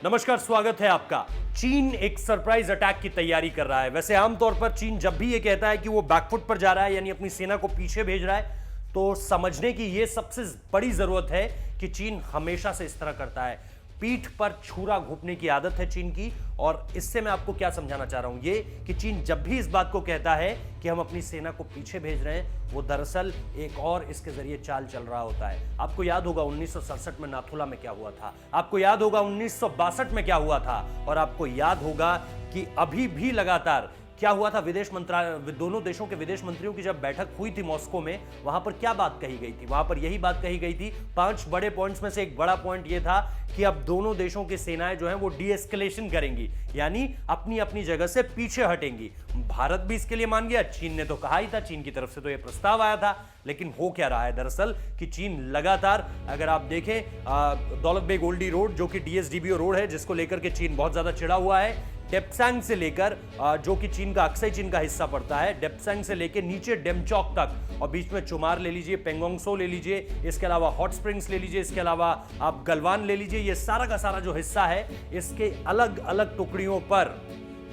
नमस्कार, स्वागत है आपका। चीन एक सरप्राइज अटैक की तैयारी कर रहा है। वैसे आमतौर पर चीन जब भी ये कहता है कि वो बैकफुट पर जा रहा है, यानी अपनी सेना को पीछे भेज रहा है, तो समझने की ये सबसे बड़ी जरूरत है कि चीन हमेशा से इस तरह करता है। पीठ पर छुरा घोंपने की आदत है चीन की। और इससे मैं आपको क्या समझाना चाह रहा हूं, ये कि चीन जब भी इस बात को कहता है कि हम अपनी सेना को पीछे भेज रहे हैं, वो दरअसल एक और इसके जरिए चाल चल रहा होता है। आपको याद होगा 1967 में नाथुला में क्या हुआ था, आपको याद होगा 1962 में क्या हुआ था, और आपको याद होगा कि अभी भी लगातार क्या हुआ था। विदेश मंत्रालय, दोनों देशों के विदेश मंत्रियों की जब बैठक हुई थी मॉस्को में, वहां पर क्या बात कही गई थी? वहां पर यही बात कही गई थी। 5 बड़े पॉइंट्स में से एक बड़ा पॉइंट यह था कि अब दोनों देशों की सेनाएं जो हैं वो डी-एस्केलेशन करेंगी, यानी अपनी अपनी जगह से पीछे हटेंगी। भारत भी इसके लिए मान गया, चीन ने तो कहा ही था, चीन की तरफ से तो यह प्रस्ताव आया था। लेकिन हो क्या रहा है दरअसल कि चीन लगातार, अगर आप देखें दौलत बेग ओल्डी रोड जो कि डीएसडीबीओ रोड है, जिसको लेकर के चीन बहुत ज्यादा चिढ़ा हुआ है, डेप्सांग से लेकर जो कि चीन का अक्सई चीन का हिस्सा पड़ता है, डेप्सांग से लेकर नीचे डेमचौक तक, और बीच में चुमार ले लीजिए, पेंगोंग सो ले लीजिए, इसके अलावा हॉट स्प्रिंग्स ले लीजिए, इसके अलावा आप गलवान ले लीजिए, ये सारा का सारा जो हिस्सा है, इसके अलग अलग टुकड़ियों पर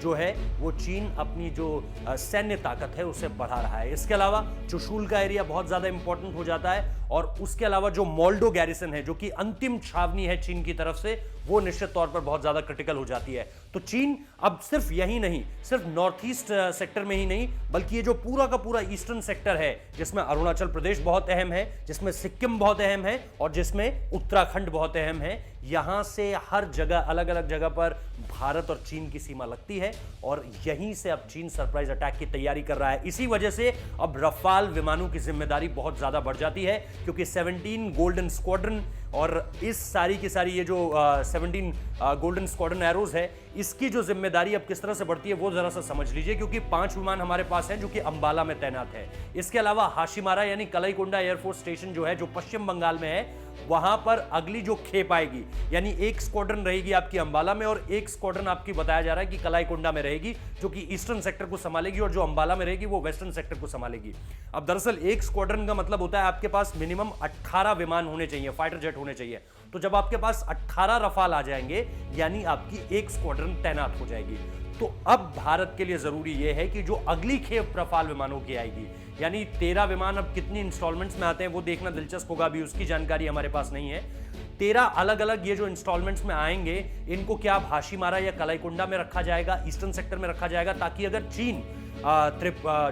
जो है वो चीन अपनी जो सैन्य ताकत है उसे बढ़ा रहा है। इसके अलावा चुशूल का एरिया बहुत ज्यादा इंपॉर्टेंट हो जाता है, और उसके अलावा जो मोल्डो गैरिसन है, जो कि अंतिम छावनी है चीन की तरफ से, वो निश्चित तौर पर बहुत ज्यादा क्रिटिकल हो जाती है। तो चीन अब सिर्फ यही नहीं, सिर्फ नॉर्थ ईस्ट सेक्टर में ही नहीं, बल्कि ये जो पूरा का पूरा ईस्टर्न सेक्टर है, जिसमें अरुणाचल प्रदेश बहुत अहम है, जिसमें सिक्किम बहुत अहम है, और जिसमें उत्तराखंड बहुत अहम है, यहां से हर जगह अलग अलग जगह पर भारत और चीन की सीमा लगती है, और यहीं से अब चीन सरप्राइज अटैक की तैयारी कर रहा है। इसी वजह से अब रफाल विमानों की जिम्मेदारी बहुत ज्यादा बढ़ जाती है, क्योंकि 17 गोल्डन स्क्वाड्रन और इस सारी की सारी ये जो 17 गोल्डन स्क्वाड्रन एरोज है, इसकी जो जिम्मेदारी अब किस तरह से बढ़ती है वो जरा सा समझ लीजिए। क्योंकि 5 विमान हमारे पास हैं जो कि अंबाला में तैनात है। इसके अलावा हाशिमारा यानी कलाईकोंडा एयरफोर्स स्टेशन जो है, जो पश्चिम बंगाल में है, वहां पर अगली जो खेप आएगी, यानी एक स्क्वाड्रन रहेगी आपकी अंबाला में, और एक स्क्वाड्रन आपकी बताया जा रहा है कि कलाईकोंडा में रहेगी, जो कि ईस्टर्न सेक्टर को संभालेगी, और जो अंबाला में रहेगी वो वेस्टर्न सेक्टर को संभालेगी। अब दरअसल एक स्क्वाड्रन का मतलब होता है आपके पास मिनिमम 18 विमान होने चाहिए, फाइटर जेट होने चाहिए। तो जब आपके पास 18 रफाल आ जाएंगे, यानी आपकी एक स्क्वाड्रन तैनात हो जाएगी। तो अब भारत के लिए जरूरी यह है कि जो अगली खेप रफाल विमानों की आएगी, यानी 13 विमान अब कितनी इंस्टॉलमेंट्स में आते हैं वो देखना दिलचस्प होगा, अभी उसकी जानकारी हमारे पास नहीं है। 13 अलग अलग ये जो इंस्टॉलमेंट्स में आएंगे, इनको क्या हाशिमारा या कलाईकुंडा में रखा जाएगा, ईस्टर्न सेक्टर में रखा जाएगा, ताकि अगर चीन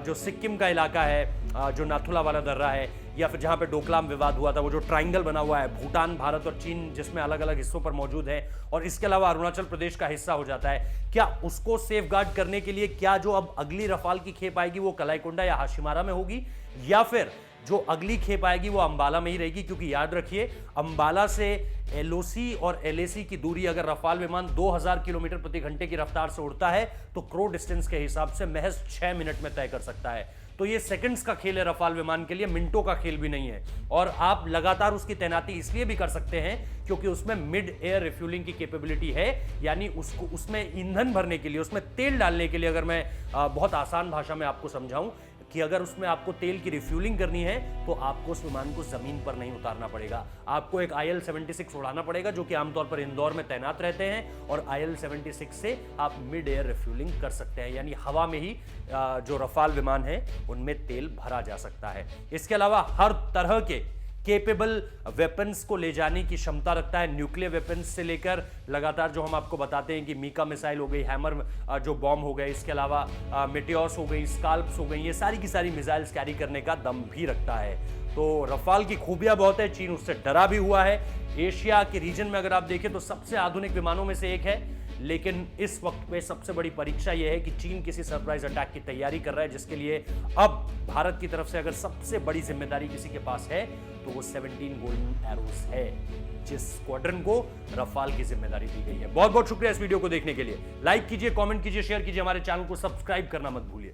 जो सिक्किम का इलाका है, जो नाथुला वाला दर्रा है, या फिर जहां पे डोकलाम विवाद हुआ था, वो जो ट्रायंगल बना हुआ है, भूटान, भारत और चीन जिसमें अलग अलग हिस्सों पर मौजूद है, और इसके अलावा अरुणाचल प्रदेश का हिस्सा हो जाता है, क्या उसको सेफ गार्ड करने के लिए क्या जो अब अगली रफाल की खेप आएगी वो कलाईकुंडा या हाशिमारा में होगी, या फिर जो अगली खेप आएगी वो अंबाला में ही रहेगी? क्योंकि याद रखिए, अंबाला से एलओसी और एलएसी की दूरी अगर रफाल विमान 2000 किलोमीटर प्रति घंटे की रफ्तार से उड़ता है, तो क्रो डिस्टेंस के हिसाब से महज 6 मिनट में तय कर सकता है। तो ये सेकंड्स का खेल है रफाल विमान के लिए, मिनटों का खेल भी नहीं है। और आप लगातार उसकी तैनाती इसलिए भी कर सकते हैं क्योंकि उसमें मिड एयर रिफ्यूलिंग की कैपेबिलिटी है, यानी उसको उसमें ईंधन भरने के लिए, उसमें तेल डालने के लिए, अगर मैं बहुत आसान भाषा में आपको समझाऊं कि अगर उसमें आपको तेल की रिफ्यूलिंग करनी है, तो आपको उस विमान को जमीन पर नहीं उतारना पड़ेगा, आपको एक IL-76 उड़ाना पड़ेगा, जो कि आमतौर पर इंदौर में तैनात रहते हैं, और IL-76 से आप मिड एयर रिफ्यूलिंग कर सकते हैं, यानी हवा में ही जो रफाल विमान है उनमें तेल भरा जा सकता है। इसके अलावा हर तरह के केपेबल वेपन्स को ले जाने की क्षमता रखता है, न्यूक्लियर वेपन्स से लेकर लगातार जो हम आपको बताते हैं कि मीका मिसाइल हो गई, हैमर जो बॉम्ब हो गए, इसके अलावा मेटियोर्स हो गई, स्काल्प्स हो गई, ये सारी की सारी मिसाइल्स कैरी करने का दम भी रखता है। तो रफाल की खूबियां बहुत है, चीन उससे डरा भी हुआ है। एशिया के रीजन में अगर आप देखें तो सबसे आधुनिक विमानों में से एक है, लेकिन इस वक्त पे सबसे बड़ी परीक्षा यह है कि चीन किसी सरप्राइज अटैक की तैयारी कर रहा है, जिसके लिए अब भारत की तरफ से अगर सबसे बड़ी जिम्मेदारी किसी के पास है तो वो 17 गोल्डन एरोस है, जिस स्क्वाड्रन को रफाल की जिम्मेदारी दी गई है। बहुत बहुत शुक्रिया इस वीडियो को देखने के लिए। लाइक कीजिए, कमेंट कीजिए, शेयर कीजिए, हमारे चैनल को सब्सक्राइब करना मत भूलिए।